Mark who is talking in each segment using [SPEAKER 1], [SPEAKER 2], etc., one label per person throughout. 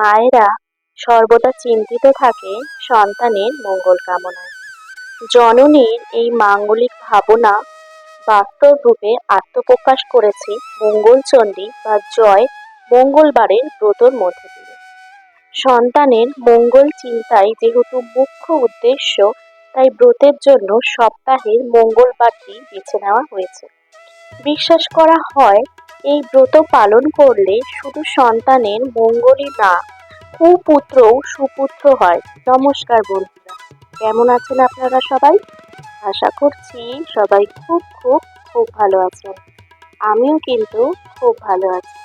[SPEAKER 1] মায়েরা সর্বদা চিন্তিত থাকে সন্তানের মঙ্গল কামনায়। জননীর এই মাঙ্গলিক ভাবনা বাস্তব রূপে আত্মপ্রকাশ করেছে মঙ্গলচণ্ডী বা জয় মঙ্গলবারের ব্রতর মধ্যে দিয়ে। সন্তানের মঙ্গল চিন্তাই যেহেতু মুখ্য উদ্দেশ্য, তাই ব্রতের জন্য সপ্তাহের মঙ্গলবারটি বেছে নেওয়া হয়েছে। বিশ্বাস করা হয় এই ব্রত পালন করলে শুধু সন্তানের মঙ্গলই না, কুপুত্রও সুপুত্র হয়। নমস্কার বন্ধুরা, কেমন আছেন আপনারা সবাই? আশা করছি সবাই খুব খুব খুব ভালো আছেন। আমিও কিন্তু খুব ভালো আছি।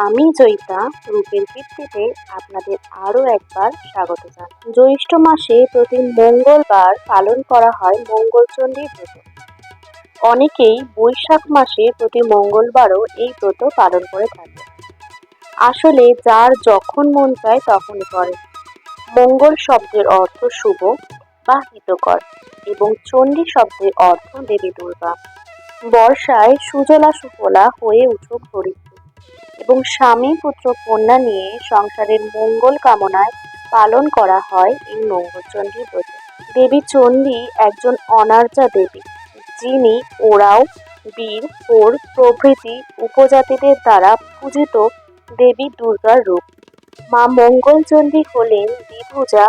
[SPEAKER 1] আমি জয়িতা, রূপের কীর্তিতে আপনাদের আরও একবার স্বাগত জানাই। জ্যৈষ্ঠ মাসে প্রতি মঙ্গলবার পালন করা হয় মঙ্গলচণ্ডী ব্রত। অনেকেই বৈশাখ মাসে প্রতি মঙ্গলবারও এই ব্রত পালন করে থাকে। আসলে যার যখন মন চায় তখনই করে। মঙ্গল শব্দের অর্থ শুভ বা হিতকর এবং চণ্ডী শব্দের অর্থ দেবী দুর্গা। বর্ষায় সুজলা সুফলা হয়ে উঠুক ধরিত্রী এবং স্বামী পুত্র কন্যা নিয়ে সংসারের মঙ্গল কামনায় পালন করা হয় এই মঙ্গলচণ্ডী ব্রত। দেবী চণ্ডী একজন অনার্যা দেবী, যিনি ওরাও, বীর, পোর প্রভৃতি উপজাতিদের দ্বারা পূজিত দেবী দুর্গার রূপ। মা মঙ্গলচণ্ডী হলেন দ্বিভুজা,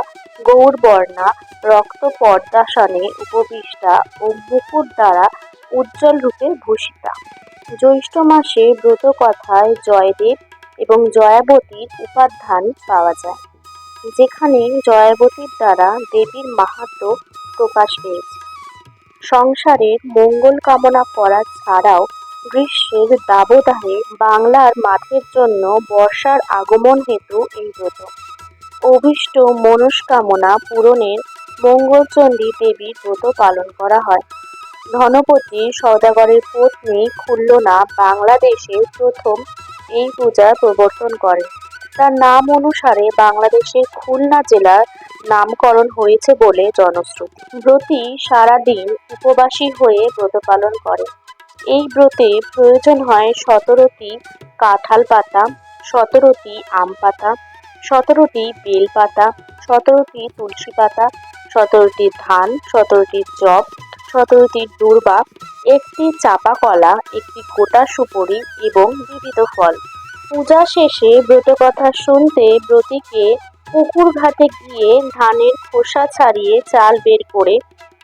[SPEAKER 1] গৌরবর্ণা, রক্ত পদ্মাসনে উপবিষ্টা ও মুকুট দ্বারা উজ্জ্বল রূপে ভূষিতা। জ্যৈষ্ঠ মাসে ব্রত কথায় জয়দেব এবং জয়াবতীর উপাখ্যান পাওয়া যায়, যেখানে জয়াবতীর দ্বারা দেবীর মাহাত্ম্য প্রকাশ পেয়েছে। সংসারের মঙ্গল কামনা করা ছাড়াও গ্রীষ্মের দাবদাহে বাংলার মাঠের জন্য বর্ষার আগমন হেতু এই ব্রত। অভীষ্ট মনস্কামনা পূরণের মঙ্গলচণ্ডী দেবীর ব্রত পালন করা হয়। ধনপতি সওদাগরের পত্নী খুল্লনা বাংলাদেশে প্রথম এই পূজার প্রবর্তন করেন। তার নাম অনুসারে বাংলাদেশের খুলনা জেলার নামকরণ হয়েছে বলে জনশ্রুতি। ব্রতী সারাদিন উপবাসী হয়ে ব্রত পালন করে। এই ব্রতে প্রয়োজন হয় 17টি কাঁঠাল পাতা, 17টি আম পাতা, 17টি বেল পাতা, 17টি তুলসী পাতা, 17টি ধান, 17টি জব, 17টি দূর্বা, একটি চাপা কলা, একটি গোটা সুপরি এবং বিবিধ ফল। পূজা শেষে ব্রতকথা শুনতে ব্রতীকে পুকুর ঘাটে গিয়ে ধানের খোসা ছাড়িয়ে চাল বের করে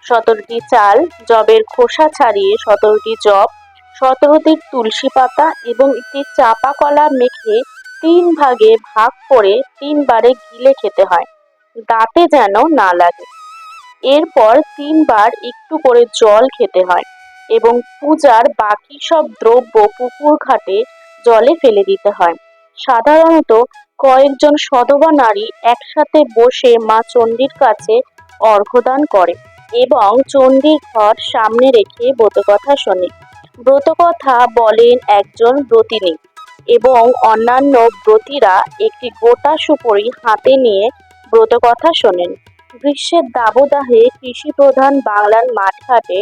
[SPEAKER 1] 17টি চাল, জবের খোসা ছাড়িয়ে 17টি জব, 17টি তুলসী পাতা এবং একটি চাপা কলা মেখে 3 ভাগে ভাগ করে 3 বারে গিলে খেতে হয়, দাঁতে যেন না লাগে। এরপর 3 বার একটু করে জল খেতে হয় এবং পূজার বাকি সব দ্রব্য পুকুর ঘাটে জলে ফেলে দিতে হয়। সাধারণত কয়েকজন সধবা নারী একসাথে বসে মা চণ্ডীর কাছে অর্ঘ্যদান করে এবং চণ্ডীর ঘট সামনে রেখে ব্রতকথা শোনে। ব্রতকথা বলেন একজন ব্রতিনী এবং অন্যান্য ব্রতীরা একটি গোটা সুপরি হাতে নিয়ে ব্রতকথা শোনেন। গ্রীষ্মের দাবদাহে কৃষিপ্রধান বাংলার মাঠঘাটে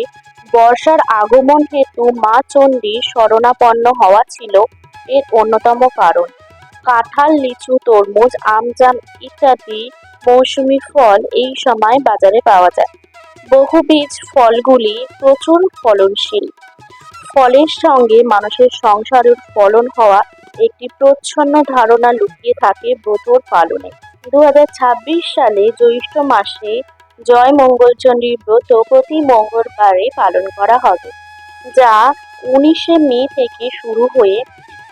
[SPEAKER 1] বর্ষার আগমন হেতু মা চণ্ডী শরণাপন্ন হওয়া ছিল এর অন্যতম কারণ। কাঁঠাল, লিচু, তরমুজ, আম, জাম ইত্যাদি মৌসুমি ফল এই সময় বাজারে পাওয়া যায়। বহুবীজ ফলগুলি প্রচুর ফলনশীল। ফলের সঙ্গে মানুষের সংসারের ফলন হওয়া একটি প্রচ্ছন্ন ধারণা লুকিয়ে থাকে ব্রতর পালনে। 2026 সালে জ্যৈষ্ঠ মাসে জয় মঙ্গলচণ্ডী ব্রত প্রতি মঙ্গলবারে পালন করা হবে, যা 19শে মে থেকে শুরু হয়ে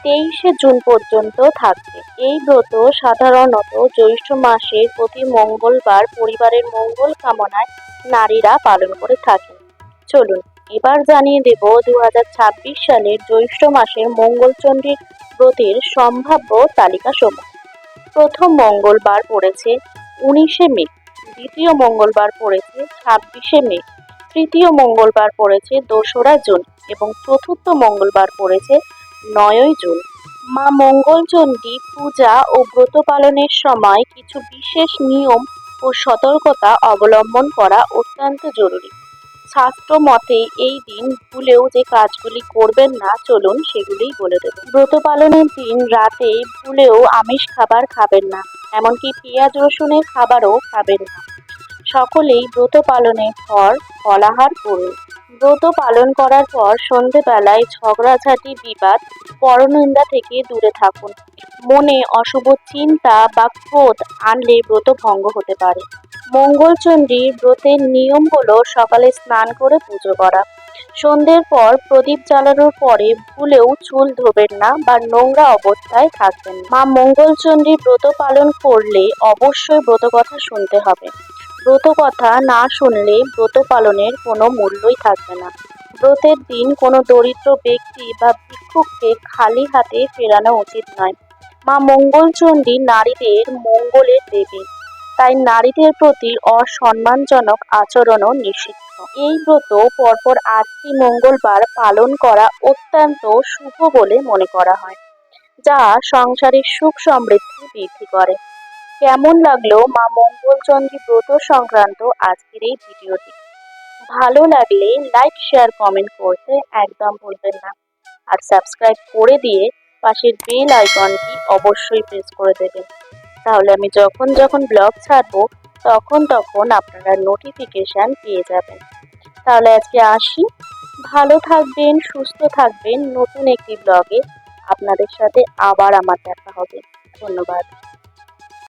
[SPEAKER 1] 23শে জুন পর্যন্ত থাকবে। এই ব্রত সাধারণত জ্যৈষ্ঠ মাসের প্রতি মঙ্গলবার পরিবারের মঙ্গল কামনায় নারীরা পালন করে থাকেন। চলুন এবার জানিয়ে দেব 2026 সালের জ্যৈষ্ঠ মাসের মঙ্গলচণ্ডী ব্রতের সম্ভাব্য তালিকা সমূহ। প্রথম মঙ্গলবার পড়েছে 19শে মে, দ্বিতীয় মঙ্গলবার পড়েছে 26শে মে, তৃতীয় মঙ্গলবার পড়েছে 2রা জুন এবং চতুর্থ মঙ্গলবার পড়েছে 9ই জুন। মা মঙ্গলচণ্ডী পূজা ও ব্রত পালনের সময় কিছু বিশেষ নিয়ম ও সতর্কতা অবলম্বন করা অত্যন্ত জরুরি। শাস্ত্র মতে এই দিন ভুলেও যে কাজগুলি করবেন না, চলুন সেগুলিই বলে দেব। ব্রত পালনের দিন রাতে ভুলেও আমিষ খাবার খাবেন না, এমনকি পেঁয়াজ রসুনের খাবারও খাবেন না। সকলেই ব্রত পালনের পর ফলাহার করুন। ব্রত পালন করার পর সন্ধেবেলায় ঝগড়াঝাঁটি, বিবাদ, পরনিন্দা থেকে দূরে থাকুন। মনে অশুভ চিন্তা বা ক্রোধ আনলে ব্রত ভঙ্গ হতে পারে। মঙ্গলচণ্ডীর ব্রতের নিয়ম হলো সকালে স্নান করে পুজো করা। সন্ধ্যের পর প্রদীপ জ্বালানোর পরে ভুলেও চুল ধোবেন না বা নোংরা অবস্থায় থাকবেন না। মা মঙ্গলচণ্ডীর ব্রত পালন করলে অবশ্যই ব্রত কথা শুনতে হবে। ব্রত কথা না শুনলে ব্রত পালনের কোনো মূল্যই থাকবে না। ব্রতের দিন কোনো দরিদ্র ব্যক্তি বা ভিক্ষুককে খালি হাতে ফেরানো উচিত নয়। মা মঙ্গলচণ্ডী নারীদের মঙ্গলের দেবী, তাই নারীদের প্রতি অসম্মানজনক আচরণও নিষিদ্ধ। এই ব্রত পরপর 8টি মঙ্গলবার পালন করা অত্যন্ত শুভ বলে মনে করা হয়, যা সংসারের সুখ সমৃদ্ধি বৃদ্ধি করে। কেমন লাগলো মা মঙ্গলচণ্ডী ব্রত সংক্রান্ত আজকের এই ভিডিওটি? ভালো লাগলে লাইক, শেয়ার, কমেন্ট করতে একদম ভুলবেন না। আর সাবস্ক্রাইব করে দিয়ে পাশের বেল আইকনটি অবশ্যই প্রেস করে দেবেন। তাহলে আমি যখন যখন ব্লগ ছাড়বো তখন আপনারা নোটিফিকেশন পেয়ে যাবেন। তাহলে আজকে আসি। ভালো থাকবেন, সুস্থ থাকবেন। নতুন একটি ব্লগে আপনাদের সাথে আবার আমার দেখা হবে। ধন্যবাদ।